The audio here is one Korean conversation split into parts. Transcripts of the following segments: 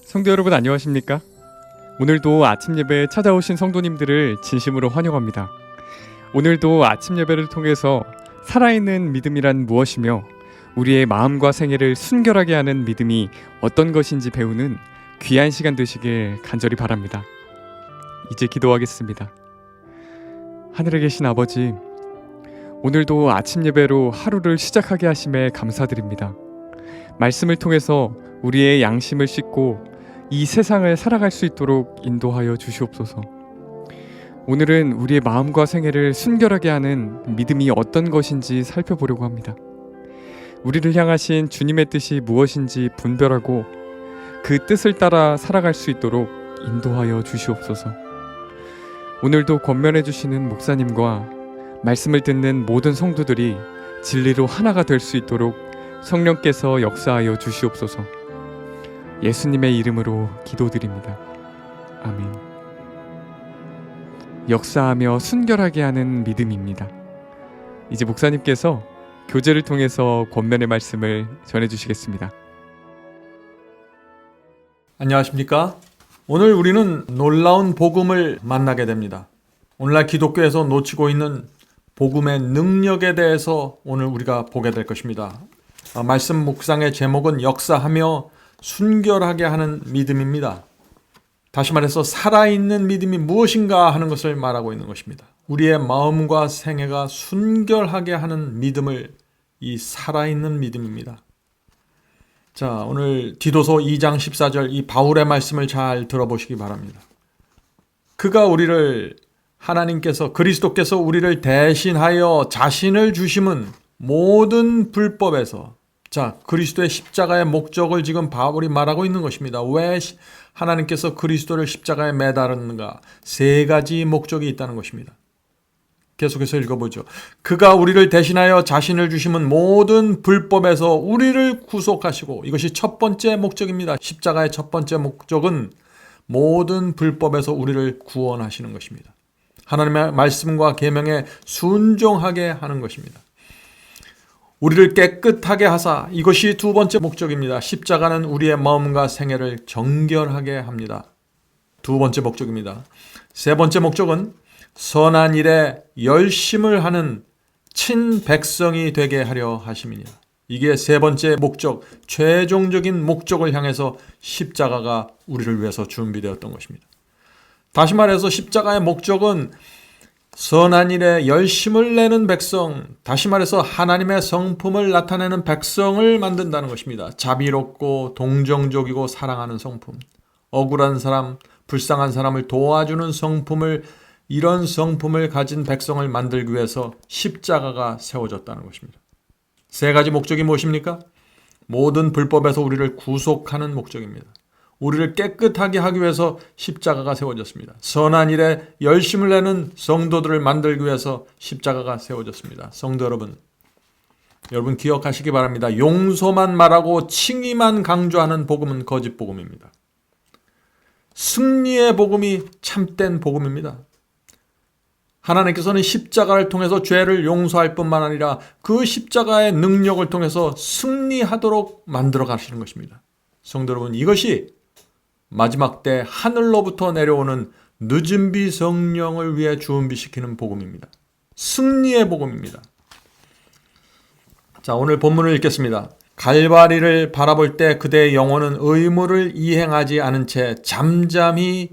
성도 여러분 안녕하십니까? 오늘도 아침 예배에 찾아오신 성도님들을 진심으로 환영합니다. 오늘도 아침 예배를 통해서 살아있는 믿음이란 무엇이며 우리의 마음과 생애를 순결하게 하는 믿음이 어떤 것인지 배우는 귀한 시간 되시길 간절히 바랍니다. 이제 기도하겠습니다. 하늘에 계신 아버지, 오늘도 아침 예배로 하루를 시작하게 하심에 감사드립니다. 말씀을 통해서 우리의 양심을 씻고 이 세상을 살아갈 수 있도록 인도하여 주시옵소서. 오늘은 우리의 마음과 생애를 순결하게 하는 믿음이 어떤 것인지 살펴보려고 합니다. 우리를 향하신 주님의 뜻이 무엇인지 분별하고 그 뜻을 따라 살아갈 수 있도록 인도하여 주시옵소서. 오늘도 권면해 주시는 목사님과 말씀을 듣는 모든 성도들이 진리로 하나가 될 수 있도록 성령께서 역사하여 주시옵소서. 예수님의 이름으로 기도드립니다. 아멘. 역사하며 순결하게 하는 믿음입니다. 이제 목사님께서 교제를 통해서 권면의 말씀을 전해주시겠습니다. 안녕하십니까? 오늘 우리는 놀라운 복음을 만나게 됩니다. 오늘날 기독교에서 놓치고 있는 복음의 능력에 대해서 오늘 우리가 보게 될 것입니다. 말씀 묵상의 제목은 역사하며 순결하게 하는 믿음입니다. 다시 말해서 살아있는 믿음이 무엇인가 하는 것을 말하고 있는 것입니다. 우리의 마음과 생애가 순결하게 하는 믿음을 이 살아있는 믿음입니다. 자, 오늘 디도서 2장 14절 이 바울의 말씀을 잘 들어보시기 바랍니다. 그가 우리를 하나님께서 그리스도께서 우리를 대신하여 자신을 주심은 모든 불법에서 자, 그리스도의 십자가의 목적을 지금 바울이 말하고 있는 것입니다. 왜 하나님께서 그리스도를 십자가에 매달았는가? 세 가지 목적이 있다는 것입니다. 계속해서 읽어보죠. 그가 우리를 대신하여 자신을 주심은 모든 불법에서 우리를 구속하시고 이것이 첫 번째 목적입니다. 십자가의 첫 번째 목적은 모든 불법에서 우리를 구원하시는 것입니다. 하나님의 말씀과 계명에 순종하게 하는 것입니다. 우리를 깨끗하게 하사 이것이 두 번째 목적입니다. 십자가는 우리의 마음과 생애를 정결하게 합니다. 두 번째 목적입니다. 세 번째 목적은 선한 일에 열심을 하는 친백성이 되게 하려 하심이니라. 이게 세 번째 목적, 최종적인 목적을 향해서 십자가가 우리를 위해서 준비되었던 것입니다. 다시 말해서 십자가의 목적은 선한 일에 열심을 내는 백성, 다시 말해서 하나님의 성품을 나타내는 백성을 만든다는 것입니다. 자비롭고 동정적이고 사랑하는 성품, 억울한 사람, 불쌍한 사람을 도와주는 성품을 이런 성품을 가진 백성을 만들기 위해서 십자가가 세워졌다는 것입니다. 세 가지 목적이 무엇입니까? 모든 불법에서 우리를 구속하는 목적입니다. 우리를 깨끗하게 하기 위해서 십자가가 세워졌습니다. 선한 일에 열심을 내는 성도들을 만들기 위해서 십자가가 세워졌습니다. 성도 여러분 기억하시기 바랍니다. 용서만 말하고 칭의만 강조하는 복음은 거짓 복음입니다. 승리의 복음이 참된 복음입니다. 하나님께서는 십자가를 통해서 죄를 용서할 뿐만 아니라 그 십자가의 능력을 통해서 승리하도록 만들어 가시는 것입니다. 성도 여러분, 이것이 마지막 때 하늘로부터 내려오는 늦은 비 성령을 위해 준비시키는 복음입니다. 승리의 복음입니다. 자, 오늘 본문을 읽겠습니다. 갈바리를 바라볼 때 그대의 영혼은 의무를 이행하지 않은 채 잠잠히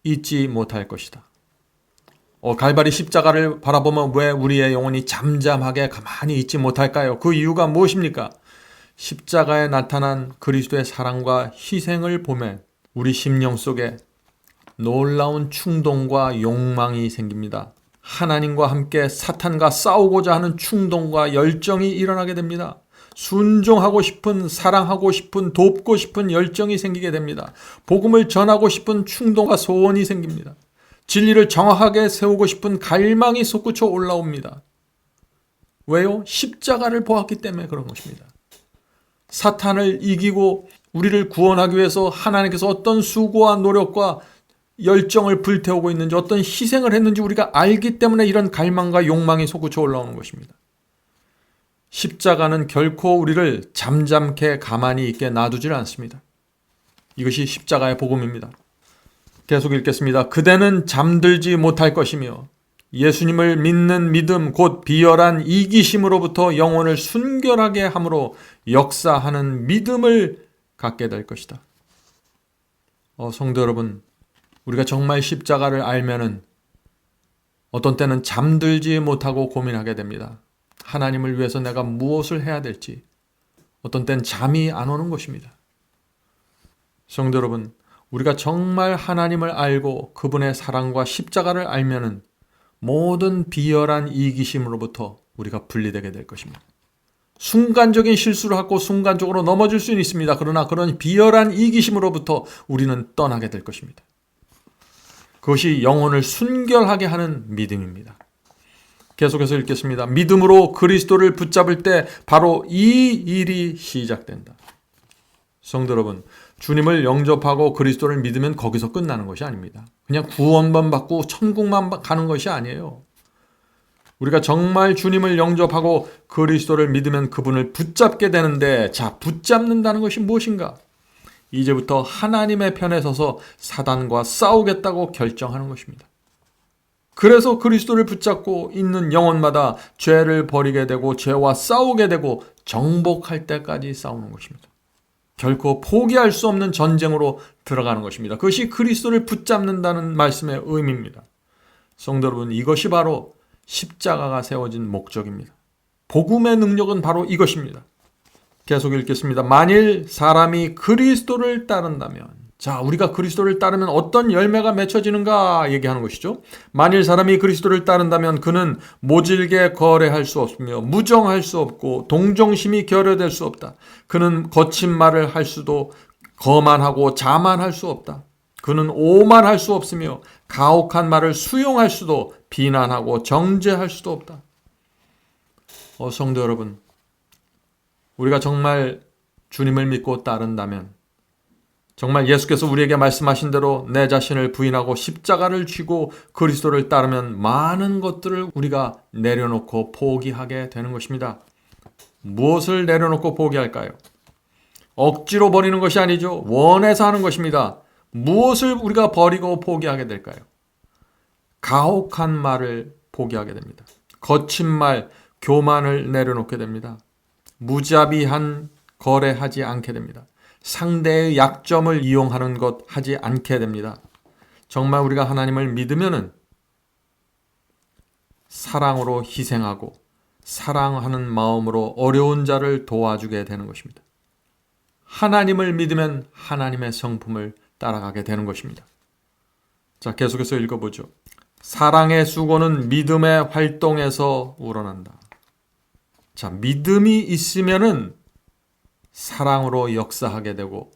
있지 못할 것이다. 갈바리 십자가를 바라보면 왜 우리의 영혼이 잠잠하게 가만히 있지 못할까요? 그 이유가 무엇입니까? 십자가에 나타난 그리스도의 사랑과 희생을 보면 우리 심령 속에 놀라운 충동과 욕망이 생깁니다. 하나님과 함께 사탄과 싸우고자 하는 충동과 열정이 일어나게 됩니다. 순종하고 싶은, 사랑하고 싶은, 돕고 싶은 열정이 생기게 됩니다. 복음을 전하고 싶은 충동과 소원이 생깁니다. 진리를 정확하게 세우고 싶은 갈망이 솟구쳐 올라옵니다. 왜요? 십자가를 보았기 때문에 그런 것입니다. 사탄을 이기고 우리를 구원하기 위해서 하나님께서 어떤 수고와 노력과 열정을 불태우고 있는지, 어떤 희생을 했는지 우리가 알기 때문에 이런 갈망과 욕망이 솟구쳐 올라오는 것입니다. 십자가는 결코 우리를 잠잠케 가만히 있게 놔두질 않습니다. 이것이 십자가의 복음입니다. 계속 읽겠습니다. 그대는 잠들지 못할 것이며 예수님을 믿는 믿음 곧 비열한 이기심으로부터 영혼을 순결하게 함으로 역사하는 믿음을 갖게 될 것이다. 성도 여러분, 우리가 정말 십자가를 알면은 어떤 때는 잠들지 못하고 고민하게 됩니다. 하나님을 위해서 내가 무엇을 해야 될지 어떤 때는 잠이 안 오는 것입니다. 성도 여러분, 우리가 정말 하나님을 알고 그분의 사랑과 십자가를 알면은 모든 비열한 이기심으로부터 우리가 분리되게 될 것입니다. 순간적인 실수를 하고 순간적으로 넘어질 수는 있습니다. 그러나 그런 비열한 이기심으로부터 우리는 떠나게 될 것입니다. 그것이 영혼을 순결하게 하는 믿음입니다. 계속해서 읽겠습니다. 믿음으로 그리스도를 붙잡을 때 바로 이 일이 시작된다. 성도 여러분, 주님을 영접하고 그리스도를 믿으면 거기서 끝나는 것이 아닙니다. 그냥 구원만 받고 천국만 가는 것이 아니에요. 우리가 정말 주님을 영접하고 그리스도를 믿으면 그분을 붙잡게 되는데, 자, 붙잡는다는 것이 무엇인가? 이제부터 하나님의 편에 서서 사단과 싸우겠다고 결정하는 것입니다. 그래서 그리스도를 붙잡고 있는 영혼마다 죄를 버리게 되고 죄와 싸우게 되고 정복할 때까지 싸우는 것입니다. 결코 포기할 수 없는 전쟁으로 들어가는 것입니다. 그것이 그리스도를 붙잡는다는 말씀의 의미입니다. 성도 여러분, 이것이 바로 십자가가 세워진 목적입니다. 복음의 능력은 바로 이것입니다. 계속 읽겠습니다. 만일 사람이 그리스도를 따른다면, 자, 우리가 그리스도를 따르면 어떤 열매가 맺혀지는가 얘기하는 것이죠. 만일 사람이 그리스도를 따른다면 그는 모질게 거래할 수 없으며 무정할 수 없고 동정심이 결여될 수 없다. 그는 거친 말을 할 수도 거만하고 자만할 수 없다. 그는 오만할 수 없으며 가혹한 말을 수용할 수도 비난하고 정죄할 수도 없다. 성도 여러분, 우리가 정말 주님을 믿고 따른다면 정말 예수께서 우리에게 말씀하신 대로 내 자신을 부인하고 십자가를 쥐고 그리스도를 따르면 많은 것들을 우리가 내려놓고 포기하게 되는 것입니다. 무엇을 내려놓고 포기할까요? 억지로 버리는 것이 아니죠. 원해서 하는 것입니다. 무엇을 우리가 버리고 포기하게 될까요? 가혹한 말을 포기하게 됩니다. 거친 말, 교만을 내려놓게 됩니다. 무자비한 거래하지 않게 됩니다. 상대의 약점을 이용하는 것 하지 않게 됩니다. 정말 우리가 하나님을 믿으면은 사랑으로 희생하고 사랑하는 마음으로 어려운 자를 도와주게 되는 것입니다. 하나님을 믿으면 하나님의 성품을 따라가게 되는 것입니다. 자, 계속해서 읽어보죠. 사랑의 수고는 믿음의 활동에서 우러난다. 자, 믿음이 있으면은 사랑으로 역사하게 되고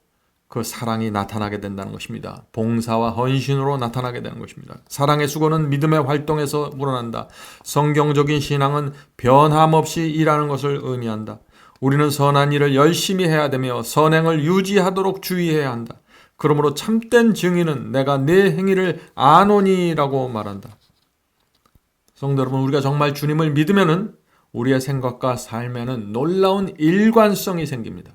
그 사랑이 나타나게 된다는 것입니다. 봉사와 헌신으로 나타나게 되는 것입니다. 사랑의 수고는 믿음의 활동에서 우러난다. 성경적인 신앙은 변함없이 일하는 것을 의미한다. 우리는 선한 일을 열심히 해야 되며 선행을 유지하도록 주의해야 한다. 그러므로 참된 증인은 내가 내 행위를 아노니라고 말한다. 성도 여러분, 우리가 정말 주님을 믿으면은 우리의 생각과 삶에는 놀라운 일관성이 생깁니다.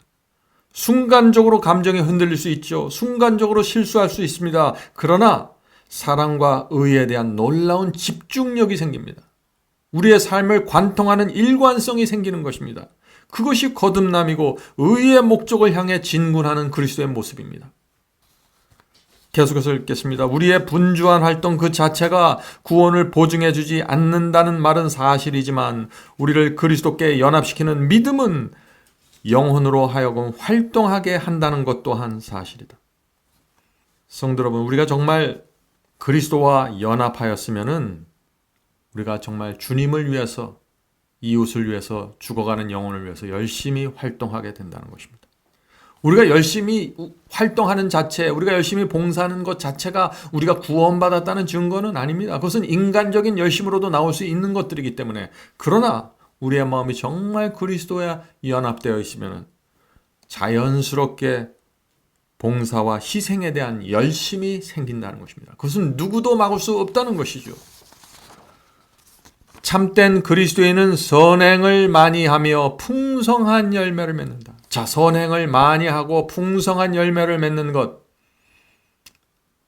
순간적으로 감정이 흔들릴 수 있죠. 순간적으로 실수할 수 있습니다. 그러나 사랑과 의에 대한 놀라운 집중력이 생깁니다. 우리의 삶을 관통하는 일관성이 생기는 것입니다. 그것이 거듭남이고 의의 목적을 향해 진군하는 그리스도의 모습입니다. 계속해서 읽겠습니다. 우리의 분주한 활동 그 자체가 구원을 보증해 주지 않는다는 말은 사실이지만 우리를 그리스도께 연합시키는 믿음은 영혼으로 하여금 활동하게 한다는 것 또한 사실이다. 성도 여러분, 우리가 정말 그리스도와 연합하였으면은 우리가 정말 주님을 위해서, 이웃을 위해서, 죽어가는 영혼을 위해서 열심히 활동하게 된다는 것입니다. 우리가 열심히 활동하는 자체, 우리가 열심히 봉사하는 것 자체가 우리가 구원받았다는 증거는 아닙니다. 그것은 인간적인 열심으로도 나올 수 있는 것들이기 때문에, 그러나 우리의 마음이 정말 그리스도와 연합되어 있으면 자연스럽게 봉사와 희생에 대한 열심이 생긴다는 것입니다. 그것은 누구도 막을 수 없다는 것이죠. 참된 그리스도인은 선행을 많이 하며 풍성한 열매를 맺는다. 자, 선행을 많이 하고 풍성한 열매를 맺는 것,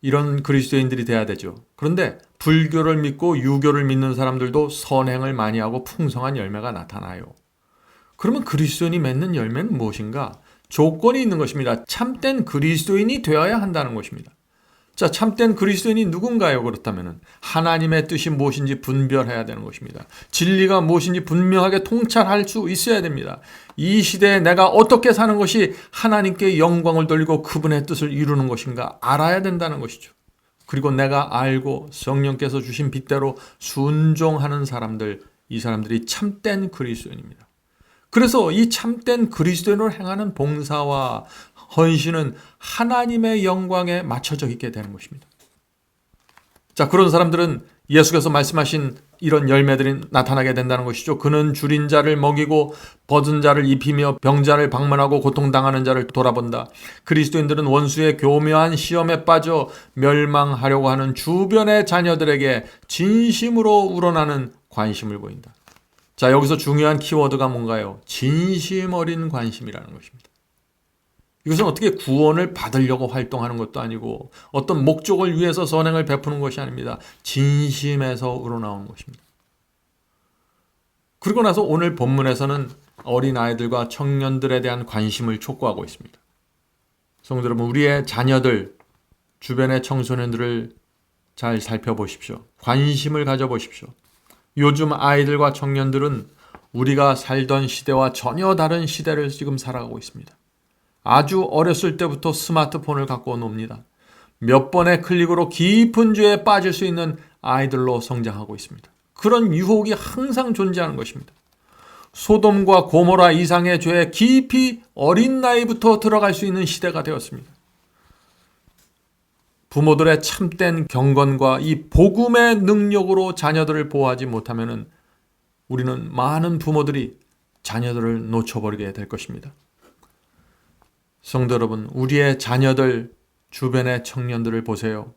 이런 그리스도인들이 돼야 되죠. 그런데 불교를 믿고 유교를 믿는 사람들도 선행을 많이 하고 풍성한 열매가 나타나요. 그러면 그리스도인이 맺는 열매는 무엇인가? 조건이 있는 것입니다. 참된 그리스도인이 되어야 한다는 것입니다. 자, 참된 그리스도인이 누군가요? 그렇다면 하나님의 뜻이 무엇인지 분별해야 되는 것입니다. 진리가 무엇인지 분명하게 통찰할 수 있어야 됩니다. 이 시대에 내가 어떻게 사는 것이 하나님께 영광을 돌리고 그분의 뜻을 이루는 것인가 알아야 된다는 것이죠. 그리고 내가 알고 성령께서 주신 빛대로 순종하는 사람들, 이 사람들이 참된 그리스도인입니다. 그래서 이 참된 그리스도인으로 행하는 봉사와 헌신은 하나님의 영광에 맞춰져 있게 되는 것입니다. 자, 그런 사람들은 예수께서 말씀하신 이런 열매들이 나타나게 된다는 것이죠. 그는 줄인 자를 먹이고 벗은 자를 입히며 병자를 방문하고 고통당하는 자를 돌아본다. 그리스도인들은 원수의 교묘한 시험에 빠져 멸망하려고 하는 주변의 자녀들에게 진심으로 우러나는 관심을 보인다. 자, 여기서 중요한 키워드가 뭔가요? 진심 어린 관심이라는 것입니다. 이것은 어떻게 구원을 받으려고 활동하는 것도 아니고 어떤 목적을 위해서 선행을 베푸는 것이 아닙니다. 진심에서 우러나오는 것입니다. 그리고 나서 오늘 본문에서는 어린아이들과 청년들에 대한 관심을 촉구하고 있습니다. 성도 여러분, 우리의 자녀들, 주변의 청소년들을 잘 살펴보십시오. 관심을 가져보십시오. 요즘 아이들과 청년들은 우리가 살던 시대와 전혀 다른 시대를 지금 살아가고 있습니다. 아주 어렸을 때부터 스마트폰을 갖고 놉니다. 몇 번의 클릭으로 깊은 죄에 빠질 수 있는 아이들로 성장하고 있습니다. 그런 유혹이 항상 존재하는 것입니다. 소돔과 고모라 이상의 죄에 깊이 어린 나이부터 들어갈 수 있는 시대가 되었습니다. 부모들의 참된 경건과 이 복음의 능력으로 자녀들을 보호하지 못하면 우리는 많은 부모들이 자녀들을 놓쳐버리게 될 것입니다. 성도 여러분, 우리의 자녀들, 주변의 청년들을 보세요.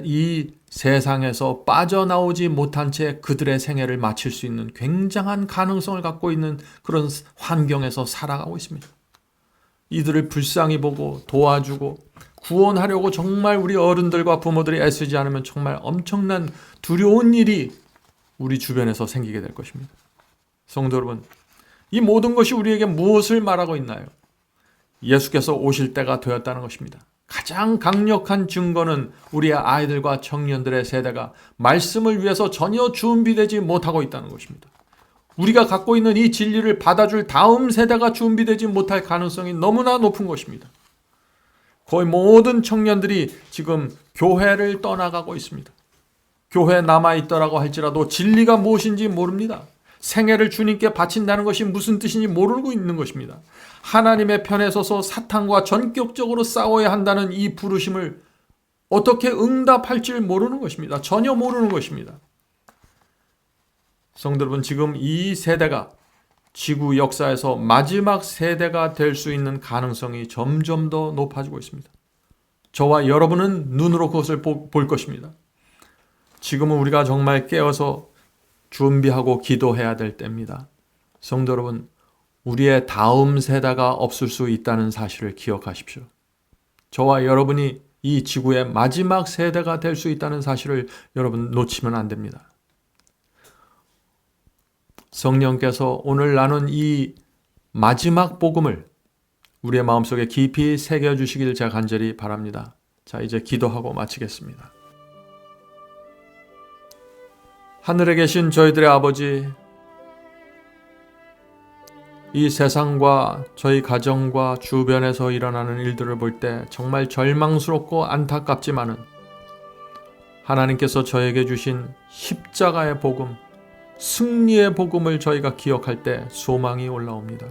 이 세상에서 빠져나오지 못한 채 그들의 생애를 마칠 수 있는 굉장한 가능성을 갖고 있는 그런 환경에서 살아가고 있습니다. 이들을 불쌍히 보고 도와주고 구원하려고 정말 우리 어른들과 부모들이 애쓰지 않으면 정말 엄청난 두려운 일이 우리 주변에서 생기게 될 것입니다. 성도 여러분, 이 모든 것이 우리에게 무엇을 말하고 있나요? 예수께서 오실 때가 되었다는 것입니다. 가장 강력한 증거는 우리의 아이들과 청년들의 세대가 말씀을 위해서 전혀 준비되지 못하고 있다는 것입니다. 우리가 갖고 있는 이 진리를 받아줄 다음 세대가 준비되지 못할 가능성이 너무나 높은 것입니다. 거의 모든 청년들이 지금 교회를 떠나가고 있습니다. 교회에 남아있더라고 할지라도 진리가 무엇인지 모릅니다. 생애를 주님께 바친다는 것이 무슨 뜻인지 모르고 있는 것입니다. 하나님의 편에 서서 사탄과 전격적으로 싸워야 한다는 이 부르심을 어떻게 응답할지 모르는 것입니다. 전혀 모르는 것입니다. 성도 여러분, 지금 이 세대가 지구 역사에서 마지막 세대가 될 수 있는 가능성이 점점 더 높아지고 있습니다. 저와 여러분은 눈으로 그것을 볼 것입니다. 지금은 우리가 정말 깨어서 준비하고 기도해야 될 때입니다. 성도 여러분, 우리의 다음 세대가 없을 수 있다는 사실을 기억하십시오. 저와 여러분이 이 지구의 마지막 세대가 될 수 있다는 사실을 여러분 놓치면 안 됩니다. 성령께서 오늘 나눈 이 마지막 복음을 우리의 마음속에 깊이 새겨주시길 제가 간절히 바랍니다. 자, 이제 기도하고 마치겠습니다. 하늘에 계신 저희들의 아버지, 이 세상과 저희 가정과 주변에서 일어나는 일들을 볼 때 정말 절망스럽고 안타깝지만은 하나님께서 저에게 주신 십자가의 복음, 승리의 복음을 저희가 기억할 때 소망이 올라옵니다.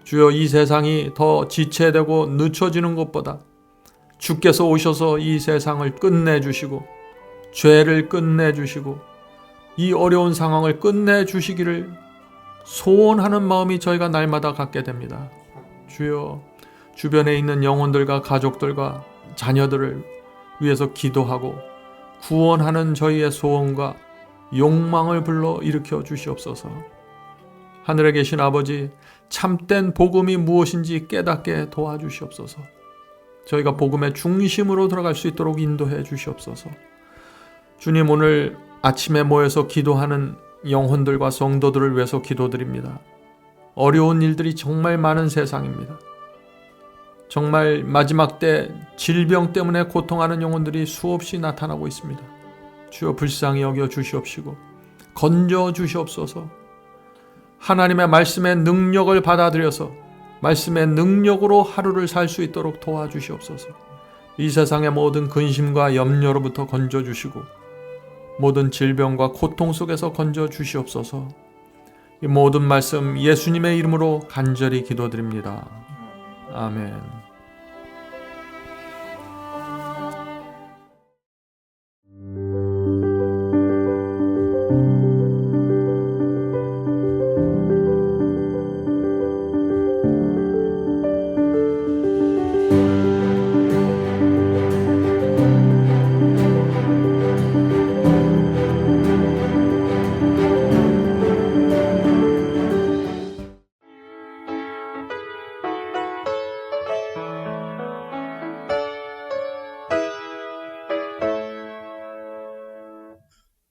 주여, 이 세상이 더 지체되고 늦춰지는 것보다 주께서 오셔서 이 세상을 끝내주시고 죄를 끝내주시고 이 어려운 상황을 끝내주시기를 소원하는 마음이 저희가 날마다 갖게 됩니다. 주여, 주변에 있는 영혼들과 가족들과 자녀들을 위해서 기도하고 구원하는 저희의 소원과 욕망을 불러 일으켜 주시옵소서. 하늘에 계신 아버지, 참된 복음이 무엇인지 깨닫게 도와주시옵소서. 저희가 복음의 중심으로 들어갈 수 있도록 인도해 주시옵소서. 주님, 오늘 아침에 모여서 기도하는 영혼들과 성도들을 위해서 기도드립니다. 어려운 일들이 정말 많은 세상입니다. 정말 마지막 때 질병 때문에 고통하는 영혼들이 수없이 나타나고 있습니다. 주여 불쌍히 여겨 주시옵시고 건져 주시옵소서. 하나님의 말씀의 능력을 받아들여서 말씀의 능력으로 하루를 살 수 있도록 도와주시옵소서. 이 세상의 모든 근심과 염려로부터 건져 주시고 모든 질병과 고통 속에서 건져 주시옵소서. 이 모든 말씀 예수님의 이름으로 간절히 기도드립니다. 아멘.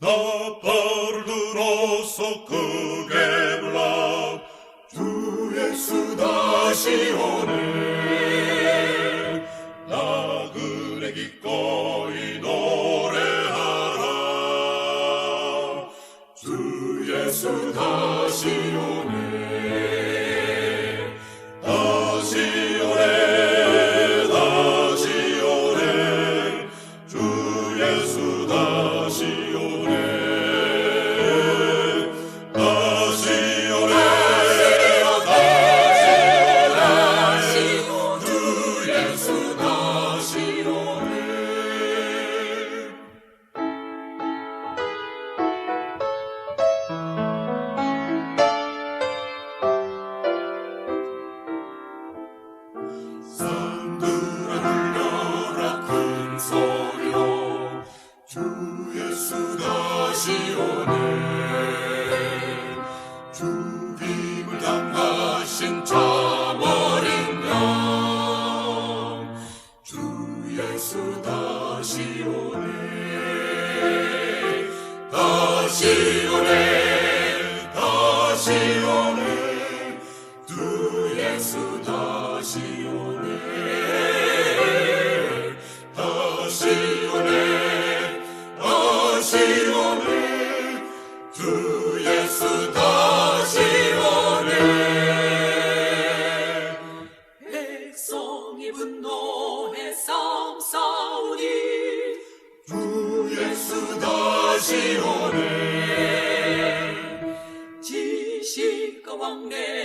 나팔을 들어서 크게 불러 주 예수 다시 오네. 나그네 기꺼이 노래하라. 주 예수 다시 오네. 다시 오네. 다시 오네. 주 예수 다시 오네. 죽임을 당하신 자버린 양 주 예수 다시 오네. 다시 오네. 다시 오네. 주 예수 다시 오네. 다시 오네. 다시 오네. 주 예수 다시 오네. 백성이 분노해 싸움싸우니 주 예수 다시 오네. 지식과 왕래